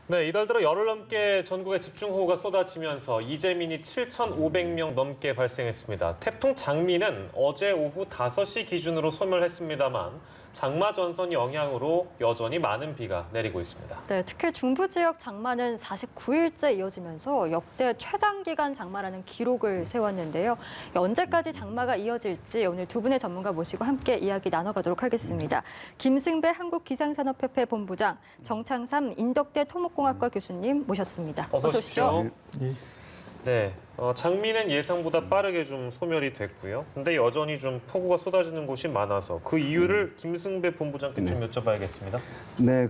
네, 이달 들어 열흘 넘게 전국에 집중호우가 쏟아지면서 이재민이 7,500명 넘게 발생했습니다. 태풍 장미는 어제 오후 5시 기준으로 소멸했습니다만 장마 전선 영향으로 여전히 많은 비가 내리고 있습니다. 네, 특히 중부 지역 장마는 49일째 이어지면서 역대 최장기간 장마라는 기록을 세웠는데요. 언제까지 장마가 이어질지 오늘 두 분의 전문가 모시고 함께 이야기 나눠가도록 하겠습니다. 김승배 한국기상산업협회 본부장, 정창삼 인덕대 토목공학과 교수님 모셨습니다. 어서 오십시오. 예. 네, 장미는 예상보다 빠르게 좀 소멸이 됐고요. 근데 여전히 좀 폭우가 쏟아지는 곳이 많아서 그 이유를 김승배 본부장께 좀 여쭤봐야겠습니다. 네,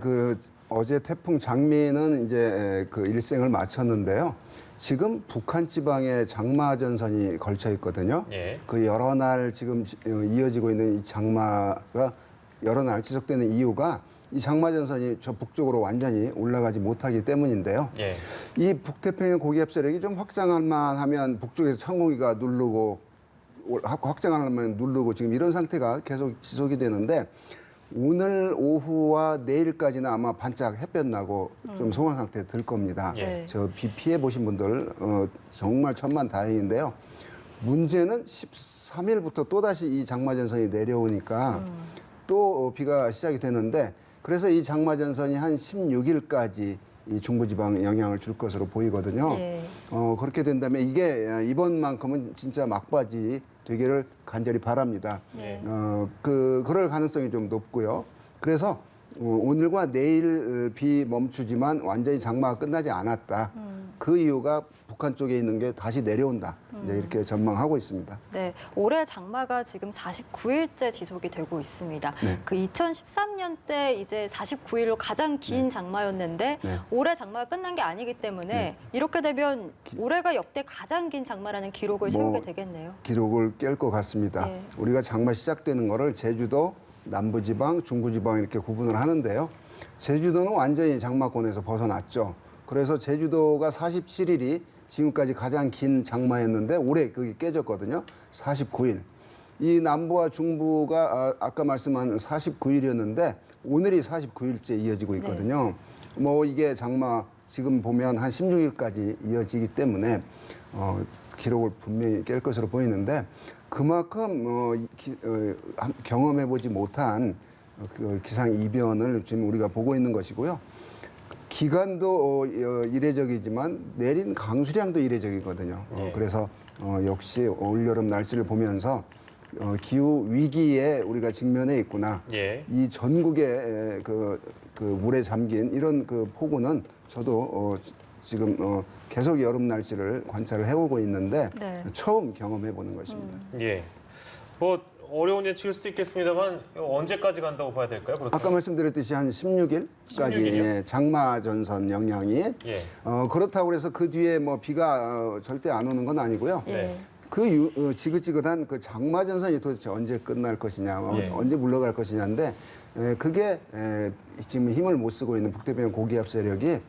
어제 태풍 장미는 이제 그 일생을 마쳤는데요. 지금 북한 지방에 장마 전선이 걸쳐 있거든요. 예. 그 여러 날 지금 이어지고 있는 이 장마가 여러 날 지속되는 이유가 이 장마 전선이 저 북쪽으로 완전히 올라가지 못하기 때문인데요. 예. 이 북태평양 고기압 세력이 좀 확장할만 하면 북쪽에서 찬 공기가 누르고 확장하려면 누르고 지금 이런 상태가 계속 지속이 되는데 오늘 오후와 내일까지는 아마 반짝 햇볕 나고 좀 소강 상태에 들 겁니다. 예. 저 비 피해 보신 분들 정말 천만다행인데요. 문제는 13일부터 또다시 이 장마 전선이 내려오니까 또 비가 시작이 되는데 그래서 이 장마 전선이 한 16일까지 이 중부지방에 영향을 줄 것으로 보이거든요. 예. 그렇게 된다면 이게 이번만큼은 진짜 막바지 되기를 간절히 바랍니다. 예. 그럴 가능성이 좀 높고요. 그래서 오늘과 내일 비 멈추지만 완전히 장마가 끝나지 않았다. 그 이유가 북한 쪽에 있는 게 다시 내려온다. 이제 이렇게 전망하고 있습니다. 네, 올해 장마가 지금 49일째 지속이 되고 있습니다. 네. 그 2013년 때 이제 49일로 가장 긴 장마였는데 네. 올해 장마가 끝난 게 아니기 때문에 이렇게 되면 올해가 역대 가장 긴 장마라는 기록을 세우게 되겠네요. 기록을 깰 것 같습니다. 예. 우리가 장마 시작되는 거를 제주도, 남부지방, 중부지방 이렇게 구분을 하는데요. 제주도는 완전히 장마권에서 벗어났죠. 그래서 제주도가 47일이 지금까지 가장 긴 장마였는데 올해 그게 깨졌거든요. 49일. 이 남부와 중부가 아까 말씀한 49일이었는데 오늘이 49일째 이어지고 있거든요. 뭐 이게 장마 지금 보면 한 16일까지 이어지기 때문에 기록을 분명히 깰 것으로 보이는데 그만큼 경험해보지 못한 그 기상 이변을 지금 우리가 보고 있는 것이고요. 기간도 이례적이지만 내린 강수량도 이례적이거든요. 예. 그래서 역시 올여름 날씨를 보면서 기후 위기에 우리가 직면해 있구나. 예. 이 전국의 그 물에 잠긴 이런 그 폭우는 저도 지금 계속 여름 날씨를 관찰을 해오고 있는데 네. 처음 경험해 보는 것입니다. 예. 뭐 어려운 예측일 수도 있겠습니다만 언제까지 간다고 봐야 될까요? 그렇다면? 아까 말씀드렸듯이 한 16일까지 16일 이요? 장마 전선 영향이 예. 그렇다고 해서 그 뒤에 뭐 비가 절대 안 오는 건 아니고요. 예. 그 지긋지긋한 그 장마 전선이 도대체 언제 끝날 것이냐, 예. 언제 물러갈 것이냐인데 그게 지금 힘을 못 쓰고 있는 북태평양 고기압 세력이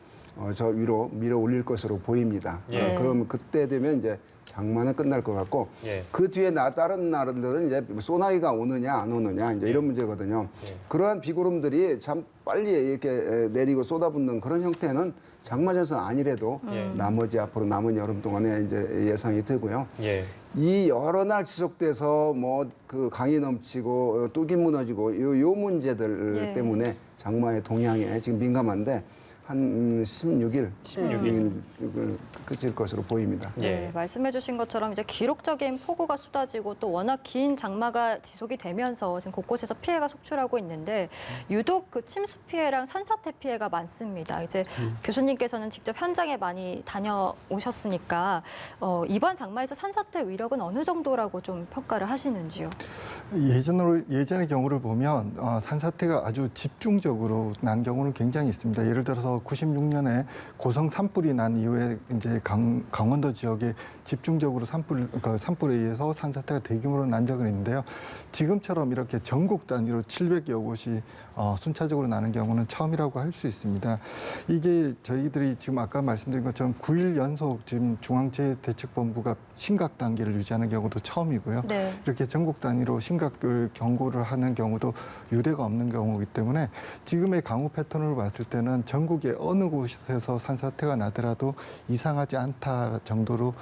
저 위로 밀어 올릴 것으로 보입니다. 예. 그럼 그때 되면 이제 장마는 끝날 것 같고 예. 그 뒤에 다른 나라들은 이제 소나기가 오느냐 안 오느냐 이제 이런 문제거든요. 예. 그러한 비구름들이 참 빨리 이렇게 내리고 쏟아붓는 그런 형태는 장마전선 아니래도 나머지 앞으로 남은 여름 동안에 이제 예상이 되고요. 예. 이 여러 날 지속돼서 뭐 그 강이 넘치고 뚝이 무너지고 요 문제들 예. 때문에 장마의 동향에 지금 민감한데 한 16일 끝일 것으로 보입니다. 예. 네, 말씀해주신 것처럼 이제 기록적인 폭우가 쏟아지고 또 워낙 긴 장마가 지속이 되면서 지금 곳곳에서 피해가 속출하고 있는데 유독 그 침수 피해랑 산사태 피해가 많습니다. 이제 교수님께서는 직접 현장에 많이 다녀오셨으니까 이번 장마에서 산사태 위력은 어느 정도라고 좀 평가를 하시는지요? 예전의 경우를 보면 산사태가 아주 집중적으로 난 경우는 굉장히 있습니다. 예를 들어서 96년에 고성 산불이 난 이후에 이제 강원도 지역에 집중적으로 산불에 의해서 산사태가 대규모로 난 적은 있는데요. 지금처럼 이렇게 전국 단위로 700여 곳이 순차적으로 나는 경우는 처음이라고 할 수 있습니다. 이게 저희들이 지금 아까 말씀드린 것처럼 9일 연속 지금 중앙재해대책본부가 심각 단계를 유지하는 경우도 처음이고요. 네. 이렇게 전국 단위로 심각을 경고를 하는 경우도 유례가 없는 경우이기 때문에 지금의 강우 패턴을 봤을 때는 전국이 전국의 어느 곳에서 산사태가 나더라도 이상하지 않다 정도로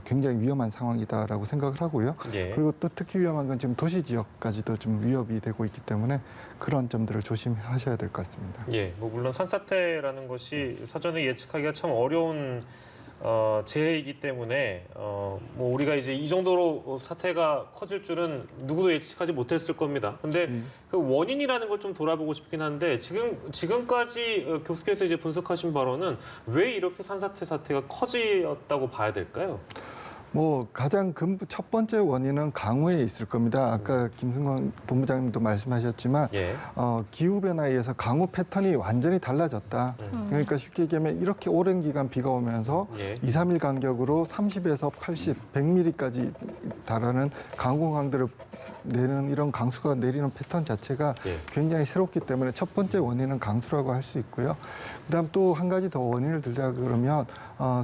굉장히 위험한 상황이다라고 생각을 하고요. 예. 그리고 또 특히 위험한 건 지금 도시 지역까지도 좀 위협이 되고 있기 때문에 그런 점들을 조심하셔야 될 것 같습니다. 예, 뭐 물론 산사태라는 것이 사전에 예측하기가 참 어려운 재해이기 때문에 뭐 우리가 이제 이 정도로 사태가 커질 줄은 누구도 예측하지 못했을 겁니다. 근데 그 원인이라는 걸 좀 돌아보고 싶긴 한데 지금까지 교수께서 이제 분석하신 바로는 왜 이렇게 산사태 사태가 커졌다고 봐야 될까요? 뭐 가장 첫 번째 원인은 강우에 있을 겁니다. 아까 김승건 본부장님도 말씀하셨지만 예. 기후 변화에 의해서 강우 패턴이 완전히 달라졌다. 그러니까 쉽게 얘기하면 이렇게 오랜 기간 비가 오면서 예. 2, 3일 간격으로 30에서 80, 100mm까지 달하는 강우강들을 내는 이런 강수가 내리는 패턴 자체가 예. 굉장히 새롭기 때문에 첫 번째 원인은 강수라고 할 수 있고요. 그다음 또 한 가지 더 원인을 들자 그러면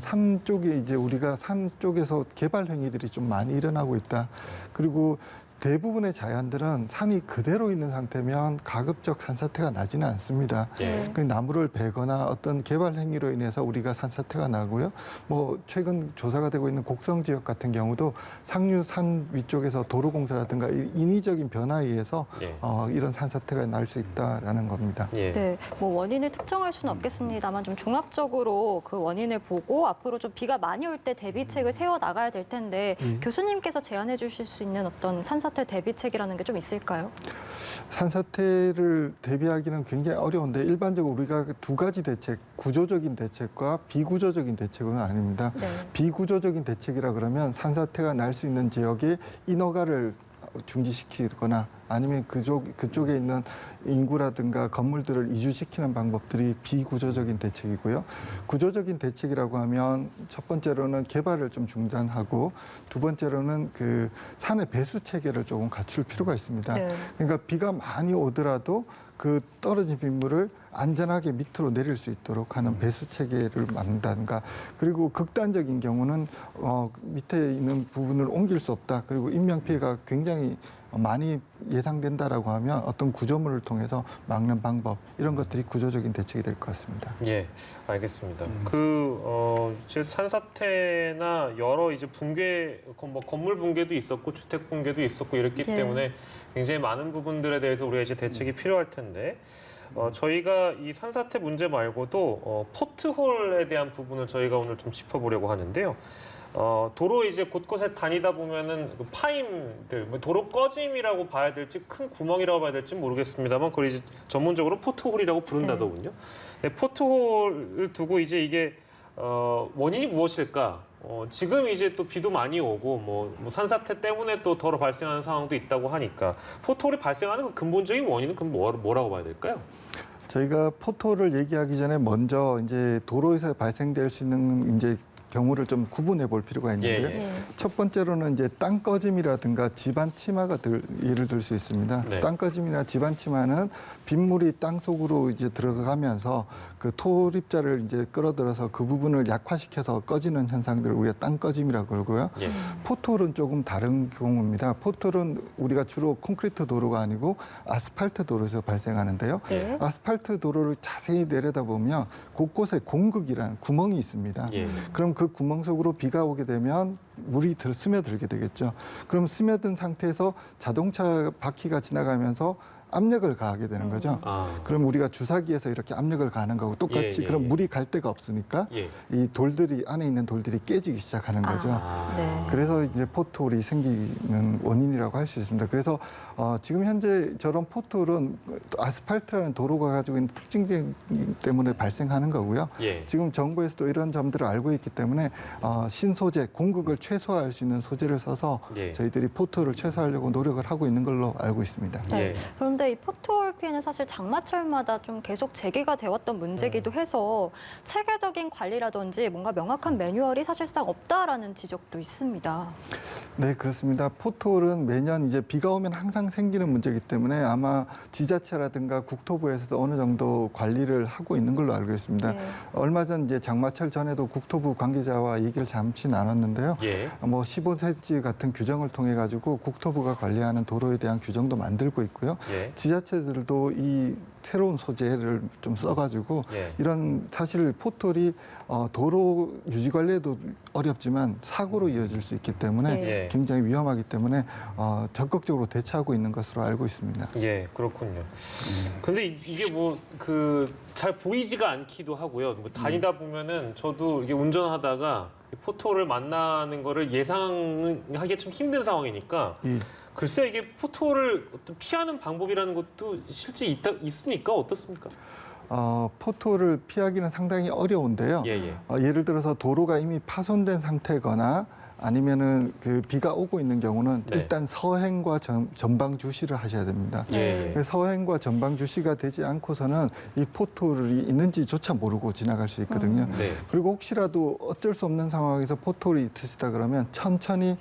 산 쪽에 이제 우리가 산 쪽에서 개발 행위들이 좀 많이 일어나고 있다. 그리고 대부분의 자연들은 산이 그대로 있는 상태면 가급적 산사태가 나지는 않습니다. 예. 그 나무를 베거나 어떤 개발 행위로 인해서 우리가 산사태가 나고요. 뭐 최근 조사가 되고 있는 곡성 지역 같은 경우도 상류 산 위쪽에서 도로 공사라든가 인위적인 변화에 의해서 예. 이런 산사태가 날 수 있다라는 겁니다. 예. 네, 뭐 원인을 특정할 수는 없겠습니다만 좀 종합적으로 그 원인을 보고 앞으로 좀 비가 많이 올 때 대비책을 세워 나가야 될 텐데 교수님께서 제안해 주실 수 있는 어떤 산사태 대비책이라는 게 좀 있을까요? 산사태를 대비하기는 굉장히 어려운데 일반적으로 우리가 두 가지 대책, 구조적인 대책과 비구조적인 대책은 아닙니다. 네. 비구조적인 대책이라 그러면 산사태가 날 수 있는 지역에 인허가를 중지시키거나 아니면 그쪽에 있는 인구라든가 건물들을 이주시키는 방법들이 비구조적인 대책이고요. 구조적인 대책이라고 하면 첫 번째로는 개발을 좀 중단하고 두 번째로는 그 산의 배수 체계를 조금 갖출 필요가 있습니다. 네. 그러니까 비가 많이 오더라도 그 떨어진 빗물을 안전하게 밑으로 내릴 수 있도록 하는 배수 체계를 만든다든가 그리고 극단적인 경우는 밑에 있는 부분을 옮길 수 없다. 그리고 인명 피해가 굉장히 많이 예상된다라고 하면 어떤 구조물을 통해서 막는 방법 이런 것들이 구조적인 대책이 될 것 같습니다. 예, 알겠습니다. 이제 산사태나 여러 이제 붕괴, 뭐 건물 붕괴도 있었고 주택 붕괴도 있었고 이랬기 예. 때문에 굉장히 많은 부분들에 대해서 우리가 이제 대책이 필요할 텐데 저희가 이 산사태 문제 말고도 포트홀에 대한 부분을 저희가 오늘 좀 짚어보려고 하는데요. 도로 이제 곳곳에 다니다 보면은 그 파임들, 뭐 도로 꺼짐이라고 봐야 될지 큰 구멍이라고 봐야 될지 모르겠습니다만 그걸 이제 전문적으로 포트홀이라고 부른다더군요. 네, 포트홀을 두고 이제 이게 원인이 무엇일까? 지금 이제 또 비도 많이 오고 뭐 산사태 때문에 또 더 발생하는 상황도 있다고 하니까 포트홀이 발생하는 그 근본적인 원인은 그럼 뭐라고 봐야 될까요? 저희가 포토를 얘기하기 전에 먼저 이제 도로에서 발생될 수 있는 이제 경우를 좀 구분해 볼 필요가 있는데요. 예, 예. 첫 번째로는 이제 땅 꺼짐이라든가 집안 침하가 예를 들 수 있습니다. 네. 땅 꺼짐이나 집안 침하는 빗물이 땅 속으로 이제 들어가면서 그 토립자를 이제 끌어들여서 그 부분을 약화시켜서 꺼지는 현상들을 우리가 땅 꺼짐이라고 그러고요. 예. 포트홀은 조금 다른 경우입니다. 포트홀은 우리가 주로 콘크리트 도로가 아니고 아스팔트 도로에서 발생하는데요. 네. 아스팔트 도로를 자세히 내려다보면 곳곳에 공극이라는 구멍이 있습니다. 예. 그럼 그 구멍 속으로 비가 오게 되면 물이 스며들게 되겠죠. 그럼 스며든 상태에서 자동차 바퀴가 지나가면서 압력을 가하게 되는 거죠. 그럼 우리가 주사기에서 이렇게 압력을 가하는 거고 똑같이 예, 예, 그럼 예. 물이 갈 데가 없으니까 예. 이 돌들이 안에 있는 돌들이 깨지기 시작하는 거죠. 네. 그래서 이제 포트홀이 생기는 원인이라고 할 수 있습니다. 그래서 지금 현재 저런 포트홀은 아스팔트라는 도로가 가지고 있는 특징 때문에 발생하는 거고요. 예. 지금 정부에서도 이런 점들을 알고 있기 때문에 신소재, 공극을 최소화할 수 있는 소재를 써서 예. 저희들이 포트홀을 최소화하려고 노력을 하고 있는 걸로 알고 있습니다. 네. 예. 그런데 이 포트홀 피해는 사실 장마철마다 좀 계속 제기가 되었던 문제기도 해서 체계적인 관리라든지 뭔가 명확한 매뉴얼이 사실상 없다라는 지적도 있습니다. 네, 그렇습니다. 포트홀은 매년 이제 비가 오면 항상 생기는 문제이기 때문에 아마 지자체라든가 국토부에서도 어느 정도 관리를 하고 있는 걸로 알고 있습니다. 네. 얼마 전 이제 장마철 전에도 국토부 관계자와 얘기를 잠시 나눴는데요. 예. 뭐 15cm 같은 규정을 통해 가지고 국토부가 관리하는 도로에 대한 규정도 만들고 있고요. 예. 예. 지자체들도 이 새로운 소재를 좀 써가지고 예. 이런 사실 포털이 도로 유지 관리에도 어렵지만 사고로 이어질 수 있기 때문에 예. 굉장히 위험하기 때문에 적극적으로 대처하고 있는 것으로 알고 있습니다. 예, 그렇군요. 근데 이게 뭐 잘 보이지가 않기도 하고요. 뭐 다니다 보면은 저도 이게 운전하다가 이 포토를 만나는 거를 예상하기 좀 힘든 상황이니까 이 글쎄 이게 포토를 어떤 피하는 방법이라는 것도 실제 있습니까? 어떻습니까? 포토를 피하기는 상당히 어려운데요. 예, 예. 예를 들어서 도로가 이미 파손된 상태거나 아니면은 그 비가 오고 있는 경우는 네. 일단 서행과 전방 주시를 하셔야 됩니다. 예, 예. 서행과 전방 주시가 되지 않고서는 이 포토를 있는지조차 모르고 지나갈 수 있거든요. 네. 그리고 혹시라도 어쩔 수 없는 상황에서 포토를 있으시다 그러면 천천히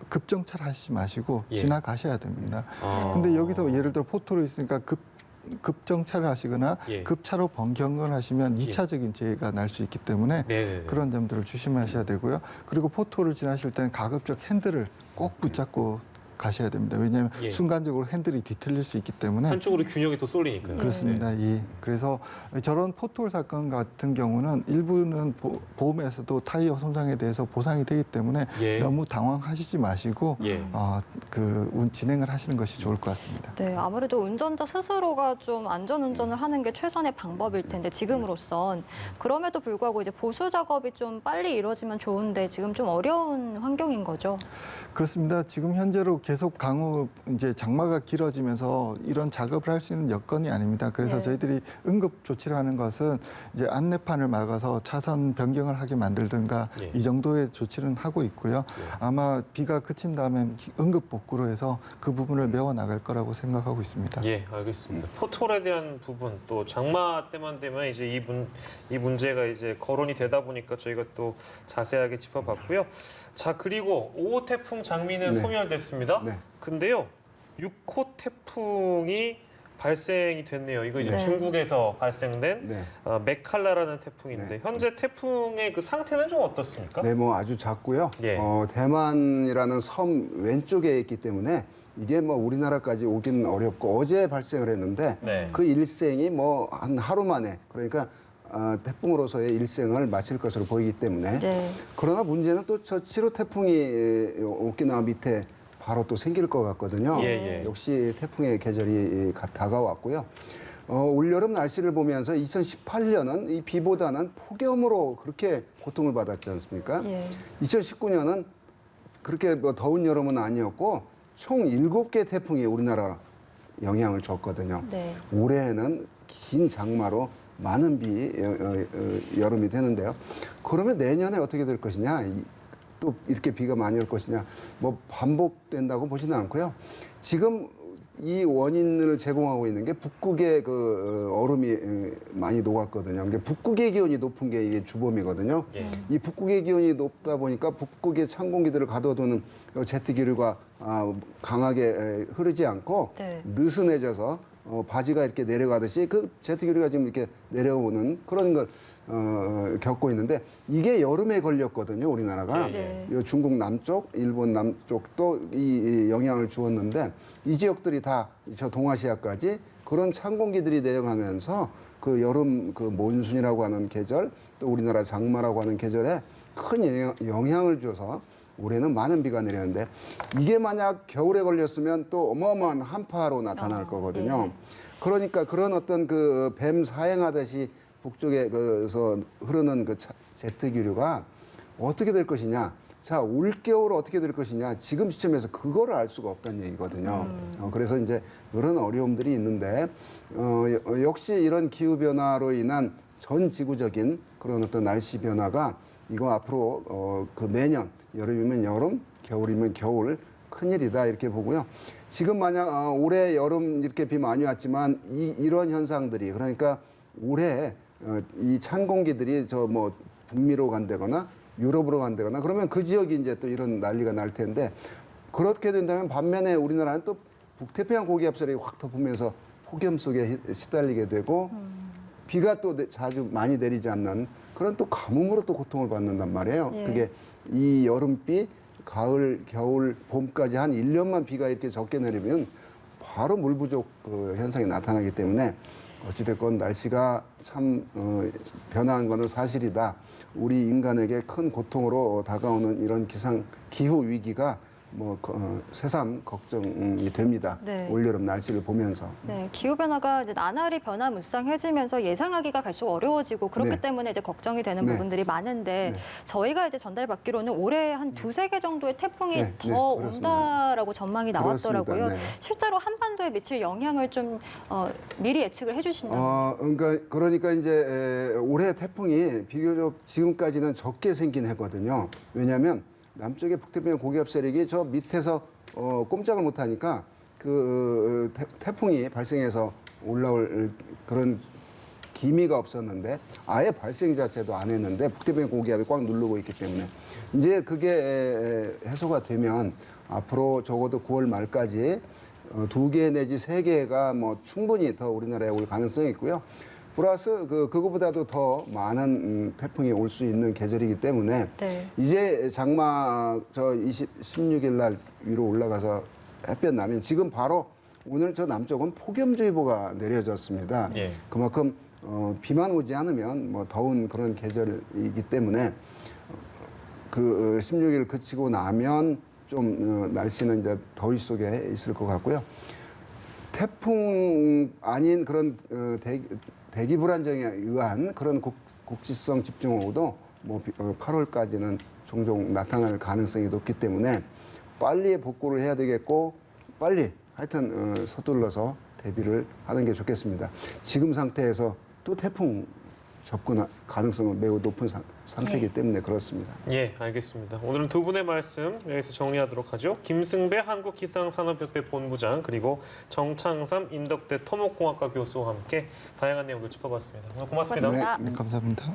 급정차하시지 마시고 예. 지나가셔야 됩니다. 아. 근데 여기서 예를 들어 포토로 있으니까 급정차를 하시거나 예. 급차로 변경을 하시면 2차적인 재해가 날 수 있기 때문에 네. 그런 점들을 조심하셔야 되고요. 그리고 포토를 지나실 때는 가급적 핸들을 꼭 붙잡고 가셔야 됩니다. 왜냐하면 예. 순간적으로 핸들이 뒤틀릴 수 있기 때문에 한쪽으로 균형이 더 쏠리니까요. 그렇습니다. 예. 그래서 저런 포톨 사건 같은 경우는 일부는 보험에서도 타이어 손상에 대해서 보상이 되기 때문에 예. 너무 당황하시지 마시고 예. 진행을 하시는 것이 좋을 것 같습니다. 네, 아무래도 운전자 스스로가 좀 안전 운전을 하는 게 최선의 방법일 텐데 지금으로선 그럼에도 불구하고 이제 보수 작업이 좀 빨리 이루어지면 좋은데 지금 좀 어려운 환경인 거죠. 그렇습니다. 지금 현재로 계속 이제 장마가 길어지면서 이런 작업을 할 수 있는 여건이 아닙니다. 그래서 네. 저희들이 응급 조치를 하는 것은 이제 안내판을 막아서 차선 변경을 하게 만들든가 예. 이 정도의 조치는 하고 있고요. 아마 비가 그친 다음에 응급 복구로 해서 그 부분을 메워 나갈 거라고 생각하고 있습니다. 예, 알겠습니다. 포톨에 대한 부분 또 장마 때만 되면 이제 이 문제가 이제 거론이 되다 보니까 저희가 또 자세하게 짚어봤고요. 자, 그리고 5호 태풍 장미는 네. 소멸됐습니다. 네. 근데요, 6호 태풍이 발생이 됐네요. 이거 이제 네. 중국에서 발생된 네. 메칼라라는 태풍인데 네. 현재 태풍의 그 상태는 좀 어떻습니까? 네, 뭐 아주 작고요. 예. 대만이라는 섬 왼쪽에 있기 때문에 이게 뭐 우리나라까지 오기는 어렵고 어제 발생을 했는데 네. 그 일생이 뭐 한 하루 만에 그러니까 태풍으로서의 일생을 마칠 것으로 보이기 때문에 네. 그러나 문제는 또 저 7호 태풍이 오키나와 밑에 바로 또 생길 것 같거든요. 예, 예. 역시 태풍의 계절이 다가왔고요. 올여름 날씨를 보면서 2018년은 이 비보다는 폭염으로 그렇게 고통을 받았지 않습니까? 예. 2019년은 그렇게 뭐 더운 여름은 아니었고 총 7개 태풍이 우리나라 영향을 줬거든요. 네. 올해는 긴 장마로 많은 여름이 되는데요. 그러면 내년에 어떻게 될 것이냐? 또 이렇게 비가 많이 올 것이냐? 뭐 반복된다고 보지는 않고요. 지금 이 원인을 제공하고 있는 게 북극의 그 얼음이 많이 녹았거든요. 이게 북극의 기온이 높은 게 이게 주범이거든요. 예. 이 북극의 기온이 높다 보니까 북극의 찬 공기들을 가둬두는 제트 기류가 강하게 흐르지 않고 네. 느슨해져서 바지가 이렇게 내려가듯이 그 제트 기류가 지금 이렇게 내려오는 그런 걸 겪고 있는데 이게 여름에 걸렸거든요, 우리나라가. 예, 네. 이 중국 남쪽, 일본 남쪽도 이 영향을 주었는데 이 지역들이 다 저 동아시아까지 그런 찬 공기들이 내려가면서 그 여름 그 몬순이라고 하는 계절 또 우리나라 장마라고 하는 계절에 큰 영향을 줘서 올해는 많은 비가 내렸는데 이게 만약 겨울에 걸렸으면 또 어마어마한 한파로 나타날 거거든요. 예. 그러니까 그런 어떤 그 뱀 사행하듯이 북쪽에서 흐르는 그 제트 기류가 어떻게 될 것이냐. 자, 올겨울 어떻게 될 것이냐. 지금 시점에서 그거를 알 수가 없다는 얘기거든요. 그래서 이제 이런 어려움들이 있는데 역시 이런 기후 변화로 인한 전 지구적인 그런 어떤 날씨 변화가 이거 앞으로 그 매년 여름이면 여름, 겨울이면 겨울 큰일이다 이렇게 보고요. 지금 만약 올해 여름 이렇게 비 많이 왔지만 이런 현상들이 그러니까 올해 이 찬 공기들이 저 뭐 북미로 간다거나 유럽으로 간다거나 그러면 그 지역이 이제 또 이런 난리가 날 텐데 그렇게 된다면 반면에 우리나라는 또 북태평양 고기압설이 확 덮으면서 폭염 속에 시달리게 되고 비가 또 자주 많이 내리지 않는 그런 또 가뭄으로 또 고통을 받는단 말이에요. 예. 그게 이 여름비, 가을, 겨울, 봄까지 한 1년만 비가 이렇게 적게 내리면 바로 물 부족 현상이 나타나기 때문에 어찌됐건 날씨가 참 변화한 것은 사실이다. 우리 인간에게 큰 고통으로 다가오는 이런 기후 위기가 새삼 걱정이 됩니다. 네. 올여름 날씨를 보면서. 네, 기후 변화가 이제 나날이 변화무쌍해지면서 예상하기가 갈수록 어려워지고 그렇기 네. 때문에 이제 걱정이 되는 네. 부분들이 많은데 네. 저희가 이제 전달받기로는 올해 한 두세 개 정도의 태풍이 네, 더 네, 그렇습니다. 온다라고 전망이 나왔더라고요. 그렇습니다. 네. 실제로 한반도에 미칠 영향을 좀 미리 예측을 해주신다면. 그러니까 이제 올해 태풍이 비교적 지금까지는 적게 생긴 해거든요. 왜냐하면 남쪽의 북태평양 고기압 세력이 저 밑에서 꼼짝을 못하니까 태풍이 발생해서 올라올 그런 기미가 없었는데 아예 발생 자체도 안 했는데 북태평양 고기압이 꽉 누르고 있기 때문에 이제 그게 해소가 되면 앞으로 적어도 9월 말까지 2개 내지 3개가 충분히 더 우리나라에 올 가능성이 있고요. 플러스 그거보다도 더 많은 태풍이 올 수 있는 계절이기 때문에 네. 이제 장마 16일 날 위로 올라가서 햇볕 나면 지금 바로 오늘 저 남쪽은 폭염주의보가 내려졌습니다. 예. 그만큼 비만 오지 않으면 더운 그런 계절이기 때문에 16일 그치고 나면 좀 날씨는 이제 더위 속에 있을 것 같고요. 태풍 아닌 그런 대기 불안정에 의한 그런 국지성 집중호우도 8월까지는 종종 나타날 가능성이 높기 때문에 빨리 복구를 해야 되겠고 빨리 하여튼 서둘러서 대비를 하는 게 좋겠습니다. 지금 상태에서 또 태풍 접근 가능성은 매우 높은 상태이기 때문에 그렇습니다. 예, 알겠습니다. 오늘은 두 분의 말씀 여기서 정리하도록 하죠. 김승배 한국기상산업협회 본부장 그리고 정창삼 인덕대 토목공학과 교수와 함께 다양한 내용을 짚어봤습니다. 오늘 고맙습니다. 고맙습니다. 네, 감사합니다.